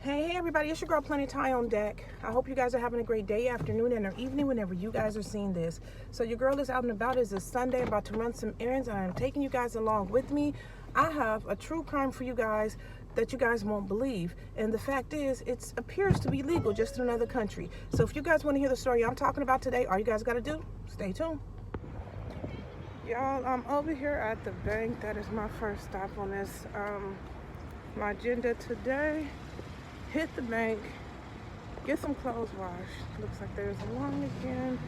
Hey everybody, it's your girl Plenty Tie on deck. I hope you guys are having a great day, afternoon, and or evening whenever you guys are seeing this. So your girl is out and about. It's a Sunday, about to run some errands, and I'm taking you guys along with me. I have a true crime for you guys that you guys won't believe. And the fact is, it appears to be legal just in another country. So if you guys want to hear the story I'm talking about today, all you guys got to do, stay tuned. Y'all, I'm over here at the bank. That is my first stop on this, my agenda today. Hit the bank, get some clothes washed. Looks like there's a line again,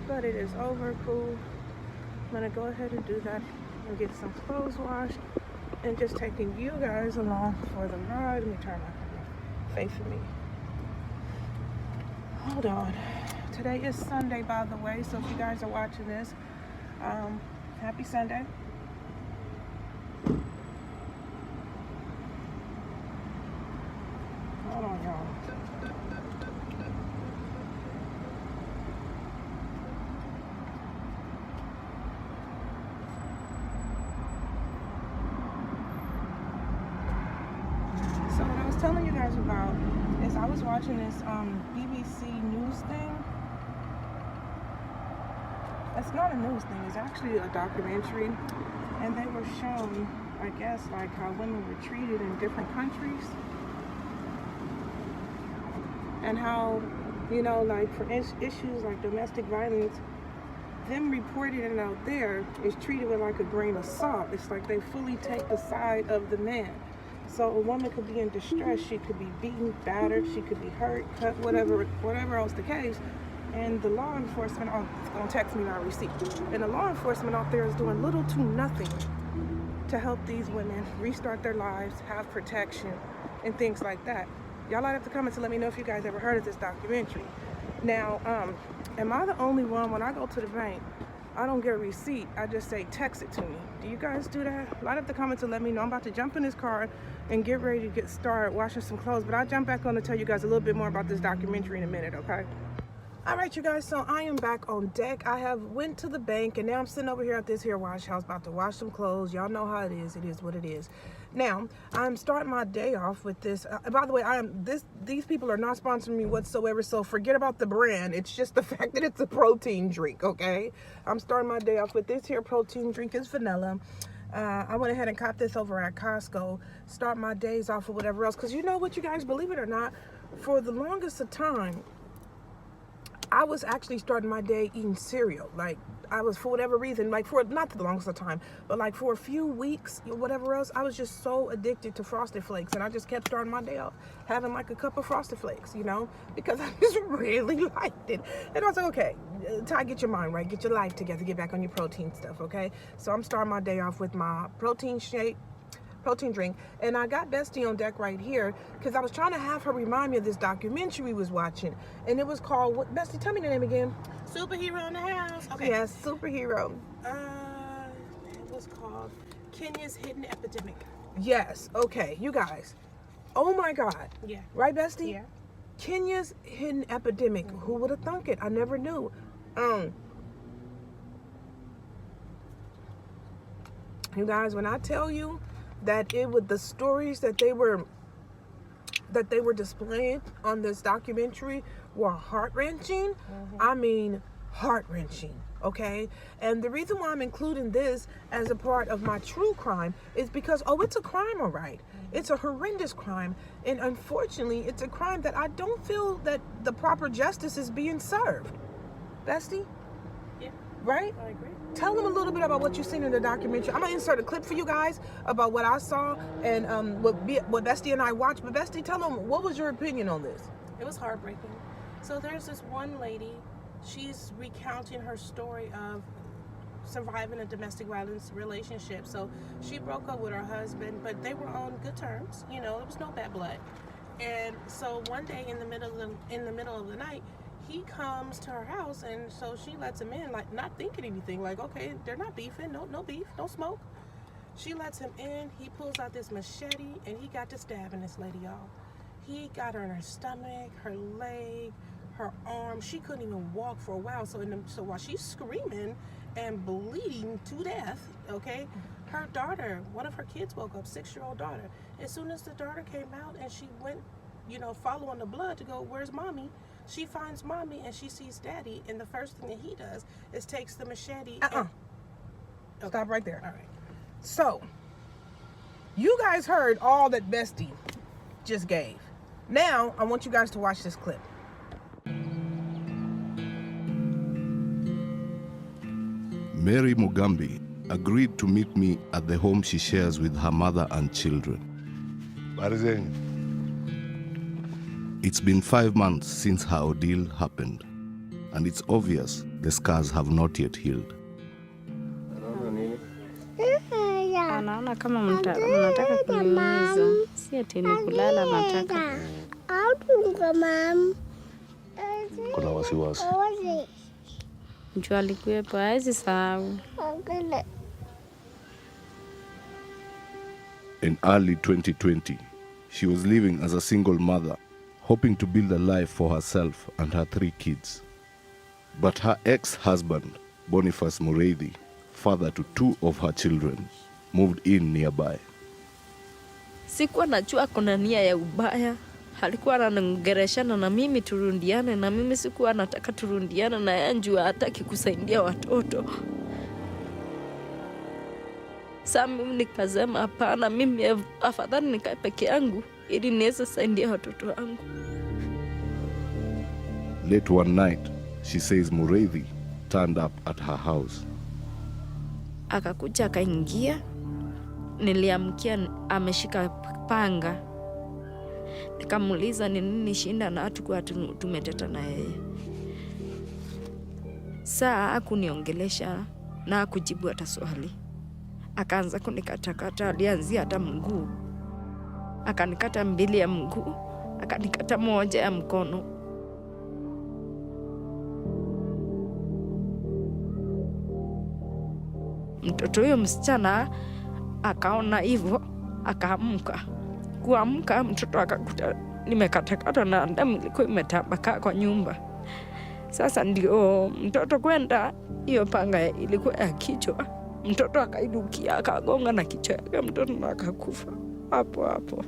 but it is over. Cool. I'm gonna go ahead and do that and get some clothes washed and just taking you guys along for the ride. Let me turn my facing me. Hold on. Today is Sunday, by the way, so if you guys are watching this, happy Sunday. Hold on, y'all. So what I was telling you guys about is I was watching this BBC news thing. It's not a news thing, it's actually a documentary. And they were showing, I guess, like how women were treated in different countries. And how, you know, like for issues like domestic violence, them reporting it out there is treated with like a grain of salt. It's like they fully take the side of the man. So a woman could be in distress, she could be beaten, battered, she could be hurt, cut, whatever else the case. And the law enforcement, it's gonna text me my receipt. And the law enforcement out there is doing little to nothing to help these women restart their lives, have protection, and things like that. Y'all light up the comments to let me know if you guys ever heard of this documentary. Now, am I the only one, when I go to the bank, I don't get a receipt, I just say text it to me. Do you guys do that? Light up the comments to let me know. I'm about to jump in this car and get ready to get started washing some clothes, but I'll jump back on to tell you guys a little bit more about this documentary in a minute, okay? All right, you guys, so I am back on deck. I have went to the bank, and now I'm sitting over here at this here wash house about to wash some clothes. Y'all know how it is what it is. Now, I'm starting my day off with this. By the way, these people are not sponsoring me whatsoever, so forget about the brand. It's just the fact that it's a protein drink, okay? I'm starting my day off with this here protein drink. It's vanilla. I went ahead and copped this over at Costco. Start my days off with whatever else, because you know what, you guys, believe it or not, for the longest of time, I was actually starting my day eating cereal. Like, I was, for whatever reason, like for not the longest of time, but like for a few weeks or whatever else, I was just so addicted to Frosted Flakes, and I just kept starting my day off having like a cup of Frosted Flakes, you know, because I just really liked it. And I was like, okay, Ty, get your mind right, get your life together, get back on your protein stuff, okay? So I'm starting my day off with my protein drink, and I got Bestie on deck right here because I was trying to have her remind me of this documentary we was watching, and it was called, what, Bestie, tell me the name again. Superhero in the House. Okay. Yes, Superhero. It was called Kenya's Hidden Epidemic. Yes. Okay, you guys. Oh my God. Yeah. Right, Bestie? Yeah. Kenya's Hidden Epidemic. Mm-hmm. Who would have thunk it? I never knew. You guys, when I tell you that it was the stories that they were displaying on this documentary were heart-wrenching. Mm-hmm. I mean, heart-wrenching, okay? And the reason why I'm including this as a part of my true crime is because, it's a crime, all right. Mm-hmm. It's a horrendous crime, and unfortunately, it's a crime that I don't feel that the proper justice is being served. Bestie? Yeah. Right? I agree. Tell them a little bit about what you've seen in the documentary. I'm going to insert a clip for you guys about what I saw and what Bestie and I watched. But Bestie, tell them, what was your opinion on this? It was heartbreaking. So there's this one lady, she's recounting her story of surviving a domestic violence relationship. So she broke up with her husband, but they were on good terms. You know, there was no bad blood. And so one day in the middle of the night, he comes to her house, and so she lets him in, like not thinking anything, like, okay, they're not beefing, no beef, no smoke. She lets him in. He pulls out this machete, and he got to stabbing this lady, y'all. He got her in her stomach, her leg, her arm. She couldn't even walk for a while. So while she's screaming and bleeding to death, okay, her daughter, one of her kids woke up, 6-year-old daughter. As soon as the daughter came out and she went following the blood to go, where's mommy? She finds mommy and she sees daddy, and the first thing that he does is takes the machete. Okay. Stop right there. All right. So, you guys heard all that Bestie just gave. Now, I want you guys to watch this clip. Mary Mugambi agreed to meet me at the home she shares with her mother and children. It's been 5 months since her ordeal happened, and it's obvious the scars have not yet healed. Anaona kama mnataka kuniumiza. Si ati ni kulala nataka. Kuna wasiwasi. Mtu alikuwepo hawezi sahau. In early 2020, she was living as a single mother, hoping to build a life for herself and her 3 kids. But her ex-husband, Boniface Mureithi, father to 2 of her children, moved in nearby. Sikuwa najua kuna nia ya ubaya. Alikuwa ananiongeleshana na mimi turundiane, na mimi sikuwa nataka turundiane na yeye, njua hataki kusaidia watoto. Sasa mimi nikasema hapana, mimi afadhali nikae peke yangu ili niweze saidia watoto wangu. Late one night, she says Mureithi turned up at her house. Akakuja akaingia, niliamkia ameshika panga. Nikamuuliza ni nini shinda na hatukuwa tumeteta na yeye. Saa hakuniongelesha na hakujibu hata swali. Akaanza kunikatakata, alianzia hata mguu. Akanikata 2 ya mguu, akanikata 1 ya mkono. Mtoto huyo msichana akaona hivyo, akaamka. Kuamka mtoto akakuta nimekatakata na damu ilikuwa imetapakaa kwa nyumba. Sasa ndio mtoto kwenda, hiyo panga ilikuwa ya kichwa. Mtoto akaidukia akagonga na kichwa yake, mtoto na akakufa hapo hapo.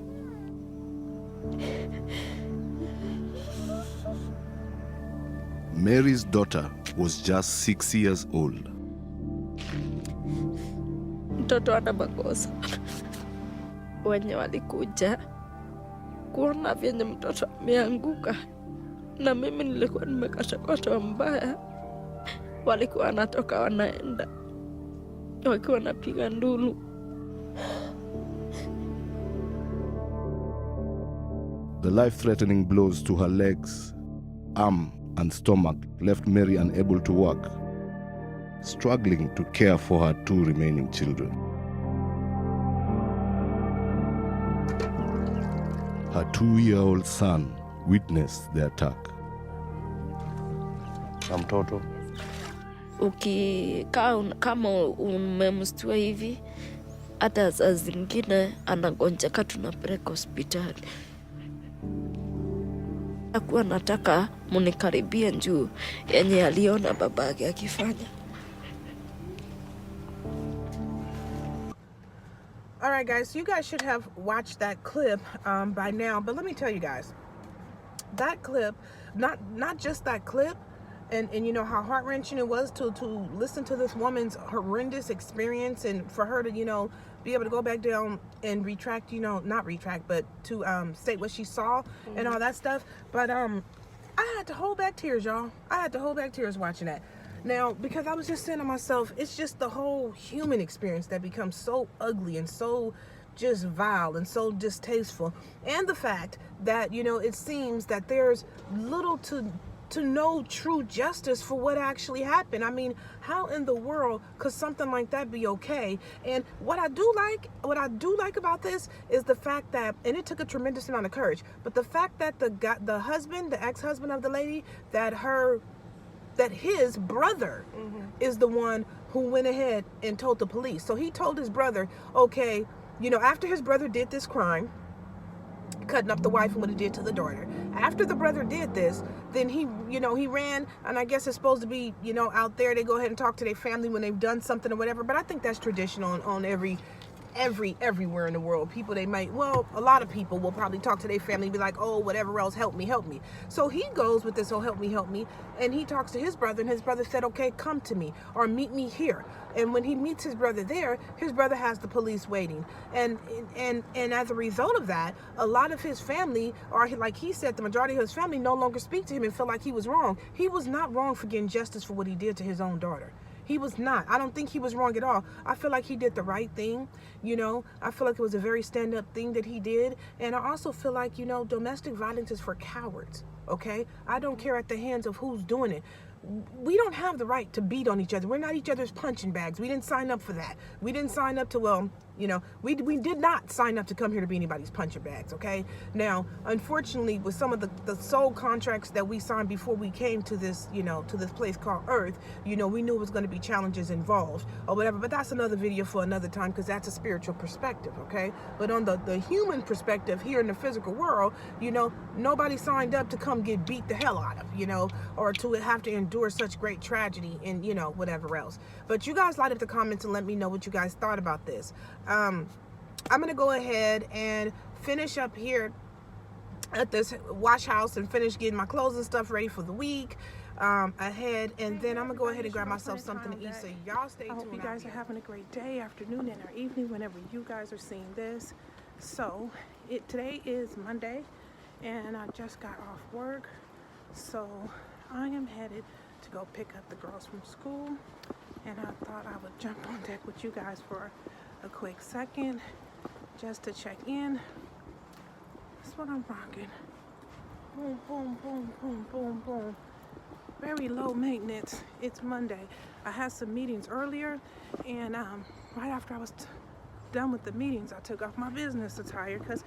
Mary's daughter was just 6 years old. Mtoto ana makosa. Wenye walikuja kuona vyenye mtoto ameanguka na mimi nilikuwa nimekatakata mbaya, walikuwa wanatoka wanaenda wakiwa wanapiga ndulu. The life-threatening blows to her legs, arm, and stomach left Mary unable to walk, struggling to care for her 2 remaining children. Her 2-year-old son witnessed the attack. Mtoto kama umemstua hivi, hata saa zingine anagonjeka, tunapeleka hospitali. Hakuwa nataka munikaribia juu yenye aliona babake akifanya. All right, guys, so you guys should have watched that clip by now. But let me tell you guys, that clip, not just that clip, and you know how heart-wrenching it was to listen to this woman's horrendous experience, and for her to, be able to go back down and retract, not retract, but to state what she saw and all that stuff. But I had to hold back tears, y'all. I had to hold back tears watching that. Now, because I was just saying to myself, it's just the whole human experience that becomes so ugly and so just vile and so distasteful. And the fact that, it seems that there's little to no true justice for what actually happened. I mean, how in the world could something like that be okay? And what I do like about this is the fact that, and it took a tremendous amount of courage, but the fact that the husband, the ex-husband of the lady, that his brother is the one who went ahead and told the police. So he told his brother, okay, after his brother did this crime, cutting up the wife and what he did to the daughter. After the brother did this, then he ran, and I guess it's supposed to be, out there, they go ahead and talk to their family when they've done something or whatever, but I think that's traditional on every everywhere in the world. People, they might, well, a lot of people will probably talk to their family and be like, oh, whatever else, help me. So he goes with this, oh, help me. And he talks to his brother, and his brother said, okay, come to me or meet me here. And when he meets his brother there, his brother has the police waiting. And as a result of that, a lot of his family, or like he said, the majority of his family no longer speak to him and feel like he was wrong. He was not wrong for getting justice for what he did to his own daughter. He was not. I don't think he was wrong at all. I feel like he did the right thing. You know, I feel like it was a very stand-up thing that he did. And I also feel like, you know, domestic violence is for cowards. Okay? I don't care at the hands of who's doing it. We don't have the right to beat on each other. We're not each other's punching bags. We didn't sign up for that. We didn't sign up to, well, you know, we did not sign up to come here to be anybody's punching bags, okay? Now, unfortunately, with some of the soul contracts that we signed before we came to this, you know, to this place called Earth, you know, we knew it was going to be challenges involved or whatever, but that's another video for another time because that's a spiritual perspective, okay? But on the human perspective here in the physical world, you know, nobody signed up to come get beat the hell out of, you know, or to have to endure such great tragedy and, you know, whatever else. But you guys light up the comments and let me know what you guys thought about this. I'm gonna go ahead and finish up here at this wash house and finish getting my clothes and stuff ready for the week ahead, and then I'm gonna go ahead and grab myself something to eat. So y'all stay tuned. I hope you guys are having a great day, afternoon, and or evening whenever you guys are seeing this. So today is Monday, and I just got off work, so I am headed to go pick up the girls from school, and I thought I would jump on deck with you guys for a quick second just to check in. That's what I'm rocking. Boom, boom, boom, boom, boom, boom. Very low maintenance. It's Monday. I had some meetings earlier, and right after I was done with the meetings, I took off my business attire because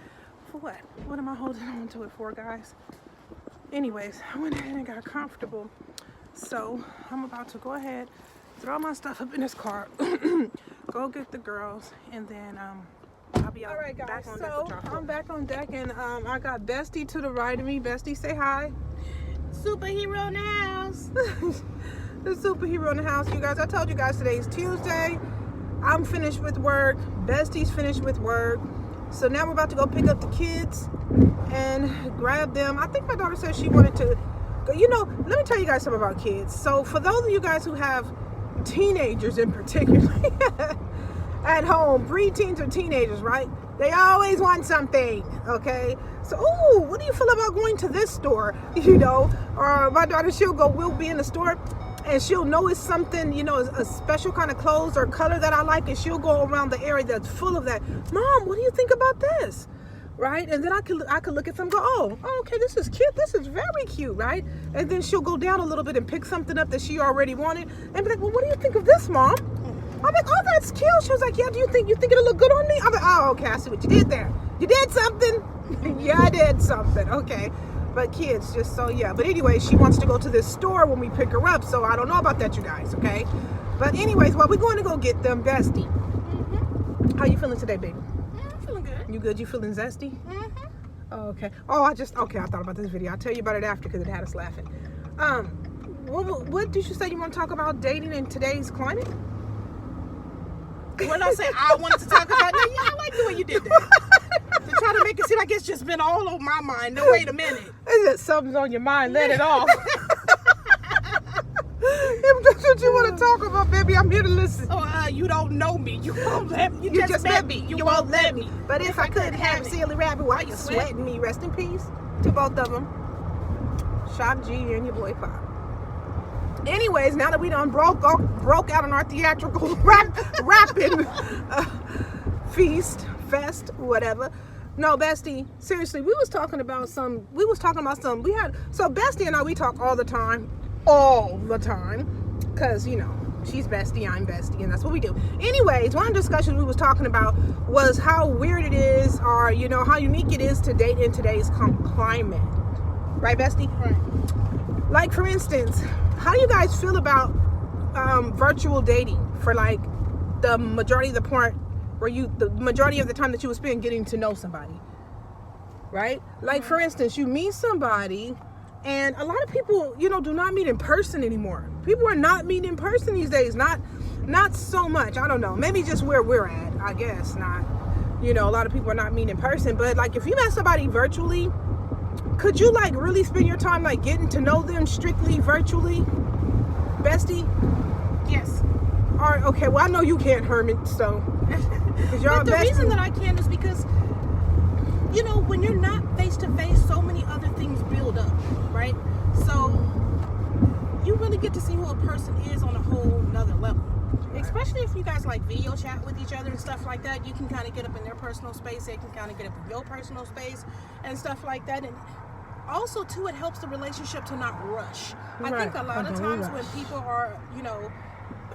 for what? What am I holding on to it for, guys? Anyways, I went ahead and got comfortable. So I'm about to go ahead, throw my stuff up in this car, go get the girls, and then I'll be out. All right, guys, back on so deck. I'm back on deck, and I got Bestie to the right of me. Bestie, say hi. Superhero in the house. The superhero in the house. You guys, I told you guys today is Tuesday. I'm finished with work. Bestie's finished with work. So now we're about to go pick up the kids and grab them. I think my daughter said she wanted to, you know, let me tell you guys something about kids. So for those of you guys who have teenagers in particular at home, preteens or teenagers, right? They always want something, okay? So, ooh, what do you feel about going to this store? You know, or my daughter, we'll be in the store and she'll know it's something, you know, a special kind of clothes or color that I like, and she'll go around the area that's full of that. Mom, what do you think about this? Right? And then I could look at them and go, oh, okay, this is cute. This is very cute, right? And then she'll go down a little bit and pick something up that she already wanted and be like, well, what do you think of this, Mom? I'm like, oh, that's cute. She was like, yeah, do you think it'll look good on me? I'm like, oh, okay, I see what you did there. You did something? Yeah, I did something. Okay. But kids, just so, yeah. But anyway, she wants to go to this store when we pick her up, so I don't know about that, you guys, okay? But anyways, well, we're going to go get them. Bestie. Mm-hmm. How you feeling today, baby? I'm feeling good. You good? You feeling zesty? Mm-hmm. Oh, okay. Oh, I thought about this video. I'll tell you about it after because it had us laughing. What did you say you want to talk about dating in today's climate? When I say I wanted to talk about it, yeah, I like the way you did that. To try to make it seem like it's just been all over my mind. No, wait a minute. Is it something's on your mind? Let it off. If that's what you want to talk about, baby, I'm here to listen. Oh, you don't know me. You won't let me. You just met me. You won't let me. But if I could have Silly Rabbit, why you sweating me? Rest in peace to both of them. Shock G and your boy Pop. Anyways, now that we done broke out on our theatrical rapping fest, whatever. No, Bestie, seriously, so Bestie and I, we talk all the time, because, you know, she's Bestie, I'm Bestie, and that's what we do. Anyways, one of the discussions we was talking about was how weird it is, or, you know, how unique it is to date in today's climate. Right, Bestie? Right. Like, for instance, how do you guys feel about virtual dating for, like, the majority of the time that you would spend getting to know somebody, right? Like, for instance, you meet somebody, and a lot of people, you know, do not meet in person anymore. People are not meeting in person these days. Not not so much. I don't know. Maybe just where we're at. I guess not. You know, a lot of people are not mean in person, but like if you met somebody virtually, could you like really spend your time like getting to know them strictly virtually, Bestie? Yes. All right. Okay. Well, I know you can't, Herman. So, but the reason that I can is because, you know, when you're not face to face, so many other things build up, right? So you really get to see who a person is on a whole nother level. Especially if you guys like video chat with each other and stuff like that, you can kind of get up in their personal space, they can kind of get up in your personal space and stuff like that. And also too, it helps the relationship to not rush. I think a lot of times when people are, you know,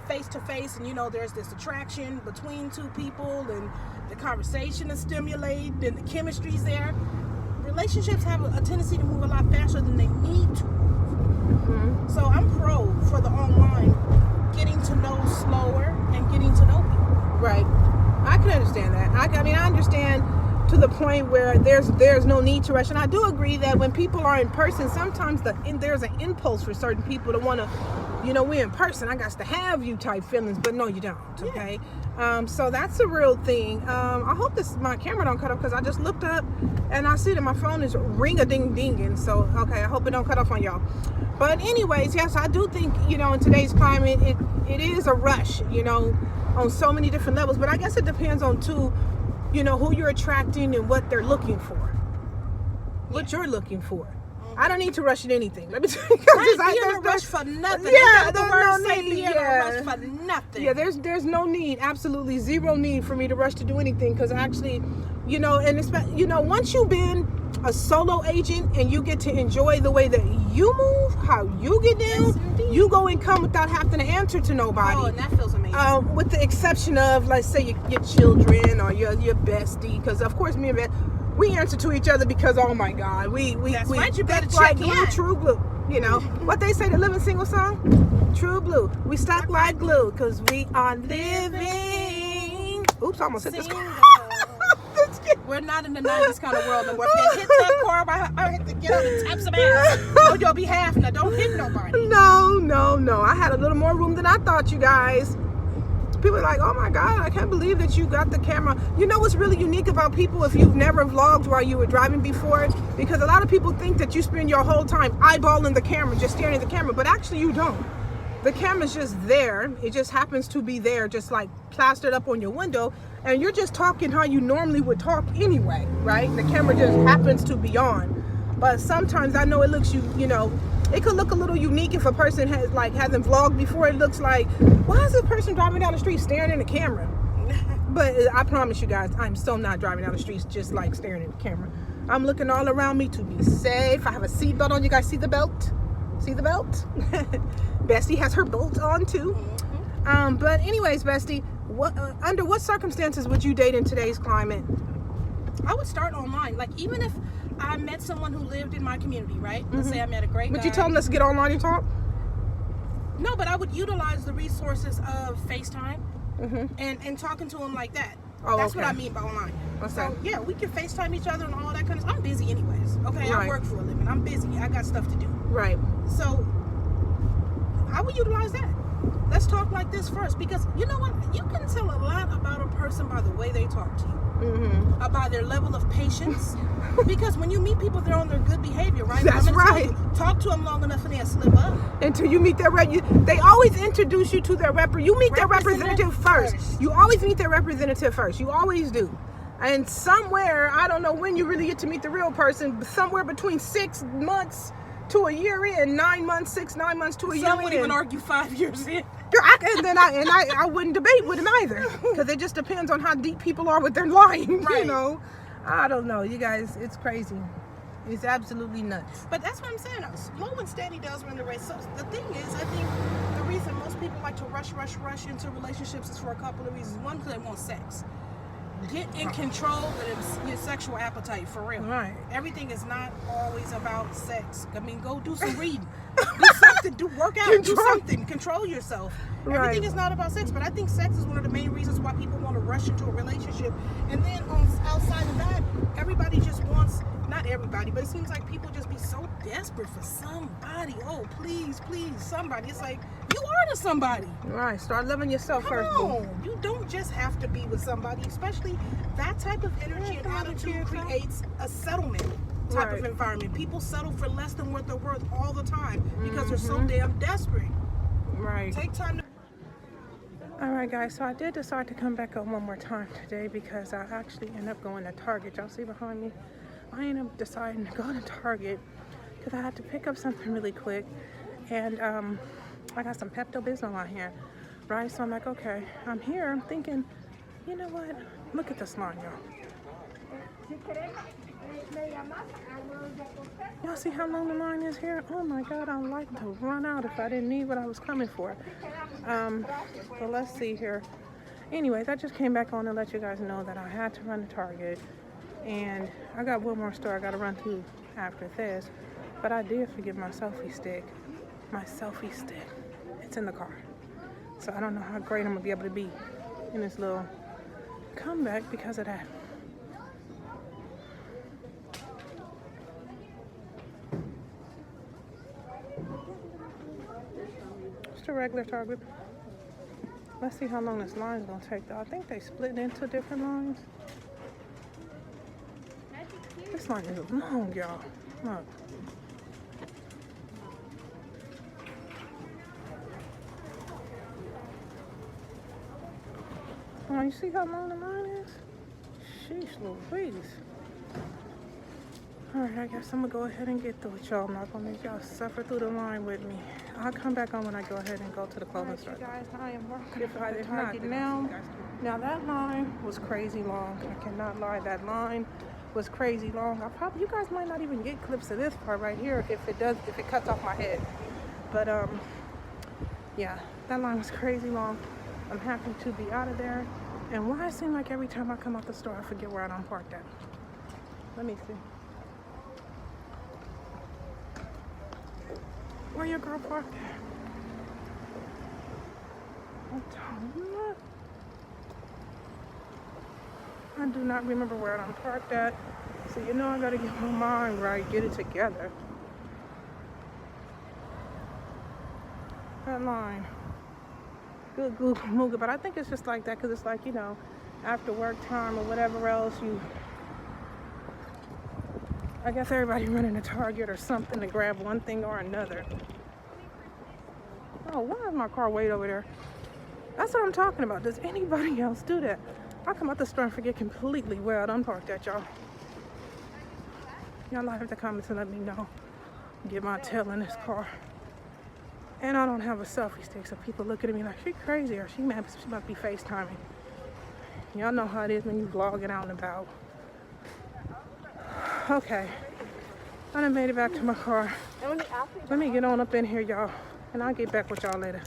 face to face and, you know, there's this attraction between two people and the conversation is stimulated and the chemistry's there, relationships have a tendency to move a lot faster than they need to. So I'm pro for the online getting to know slower and getting to know people. Right. I can understand that. I mean, I understand to the point where there's no need to rush. And I do agree that when people are in person, sometimes there's an impulse for certain people to want to, you know, we're in person, I got to have you type feelings, but no, you don't. Okay. So that's a real thing. I hope my camera don't cut off because I just looked up and I see that my phone is ring-a-ding-dinging. So, okay, I hope it don't cut off on y'all. But anyways, yes, I do think, you know, in today's climate, it is a rush, you know, on so many different levels. But I guess it depends on, too, you know, who you're attracting and what they're looking for. What you're looking for. I don't need to rush at anything. Let me tell you. Be in a rush for nothing. Yeah, there's no need. Be in a rush for nothing. Yeah, there's no need. Absolutely zero need for me to rush to do anything. Because actually, you know, and you know, once you've been a solo agent and you get to enjoy the way that you move, how you get down, you go and come without having to answer to nobody. Oh, and that feels amazing. With the exception of, let's say, your children or your bestie. Because of course, me and Beth, we answer to each other because, oh my God, that's right, you better that's check like in. True Blue. You know what they say, the Living Single song? True Blue. We stuck like glue because we are living. Oops, I almost hit this. We're not in the 90s kind of world anymore. If they hit that chord, I have to get on and tap some ass on your behalf. Now, don't hit nobody. No. I had a little more room than I thought, you guys. People are like, oh my God, I can't believe that you got the camera. You know what's really unique about people if you've never vlogged while you were driving before? Because a lot of people think that you spend your whole time eyeballing the camera, just staring at the camera, but actually you don't. The camera's just there. It just happens to be there, just like plastered up on your window, and you're just talking how you normally would talk anyway, right? The camera just happens to be on. But sometimes I know it looks, you know, it could look a little unique if a person hasn't vlogged before. It looks like, why is this person driving down the street staring in the camera? But I promise you guys, I'm still not driving down the streets just like staring at the camera. I'm looking all around me to be safe. I have a seatbelt on. You guys see the belt? See the belt? Bestie has her bolt on too. But anyways, Bestie, under what circumstances would you date in today's climate? I would start online. Like, even if I met someone who lived in my community, right? Let's say I met a great guy. Would you tell them let's get online and talk? No, but I would utilize the resources of FaceTime and talking to him like that. Oh, That's okay. what I mean by online. Okay. So, yeah, we can FaceTime each other and all that kind of stuff. I'm busy anyways, okay? Right. I work for a living. I'm busy. I got stuff to do. Right. So, I would utilize that. Let's talk like this first, because you know what? You can tell a lot about a person by the way they talk to you. By their level of patience. Because when you meet people, they're on their good behavior, right? That's right. Talk to them long enough and they'll slip up. Until you meet their they always introduce you to their you meet their representative first. You always meet their representative first. You always do. And somewhere, I don't know when you really get to meet the real person, but somewhere between 6 months to a year in, 9 months, 9 months to a year in. Some would even argue 5 years in. I wouldn't debate with them either, because it just depends on how deep people are with their lying. Right. You know, I don't know, you guys. It's crazy. It's absolutely nuts. But that's what I'm saying. Slow and steady does win the race. So the thing is, I think the reason most people like to rush into relationships is for a couple of reasons. One, because they want sex. Get in control of your sexual appetite, for real. Right. Everything is not always about sex. I mean, go do some reading. Do something. Work out. Do something. Control yourself. Right. Everything is not about sex. But I think sex is one of the main reasons why people want to rush into a relationship. And then outside of that, everybody just wants, not everybody, but it seems like people just be so desperate for somebody. Oh, please, somebody. It's like, you are to somebody. Right. Start loving yourself first. No, you don't just have to be with somebody, especially that type of energy and attitude creates a settlement type of environment. People settle for less than what they're worth all the time because they're so damn desperate. Right. Take time to... All right, guys. So I did decide to come back on one more time today because I actually ended up going to Target. Y'all see behind me? I ended up deciding to go to Target because I had to pick up something really quick. And I got some Pepto-Bismol on my hand, right? So I'm like, okay, I'm here. I'm thinking, you know what? Look at this line, y'all. Y'all see how long the line is here? Oh my God, I'd like to run out if I didn't need what I was coming for. So let's see here. Anyways, I just came back on to let you guys know that I had to run to Target. And I got one more store I got to run to after this. But I did forget my selfie stick. My selfie stick. It's in the car. So I don't know how great I'm going to be able to be in this little comeback because of that. Just a regular Target. Let's see how long this line is going to take though. I think they split into different lines. This line is long, y'all. Look. Oh, you see how long the line is? Sheesh Louise. Alright, I guess I'm gonna go ahead and get through it, y'all. I'm not gonna make y'all suffer through the line with me. I'll come back on when I go ahead and go to the clothing store. Guys, I am working at the Target now. Now that line was crazy long. I cannot lie, that line was crazy long. You guys might not even get clips of this part right here if it cuts off my head. But yeah, that line was crazy long. I'm happy to be out of there. And why it seems like every time I come out the store, I forget where I done parked at. Let me see. Where your girl parked at? I do not remember where I done parked at. So you know I gotta get my mind right, get it together. That line. Good Google Mooga, but I think it's just like that because it's like, you know, after work time or whatever else, I guess everybody running to Target or something to grab one thing or another. Oh, why is my car way over there? That's what I'm talking about. Does anybody else do that? I come out the store and forget completely where I done parked at, y'all. Y'all might have to comment and let me know. Get my tail in this car. And I don't have a selfie stick, so people look at me like, she crazy or she mad, she must be FaceTiming. Y'all know how it is when you vlogging out and about. Okay. I done made it back to my car. Let me get on up in here, y'all. And I'll get back with y'all later.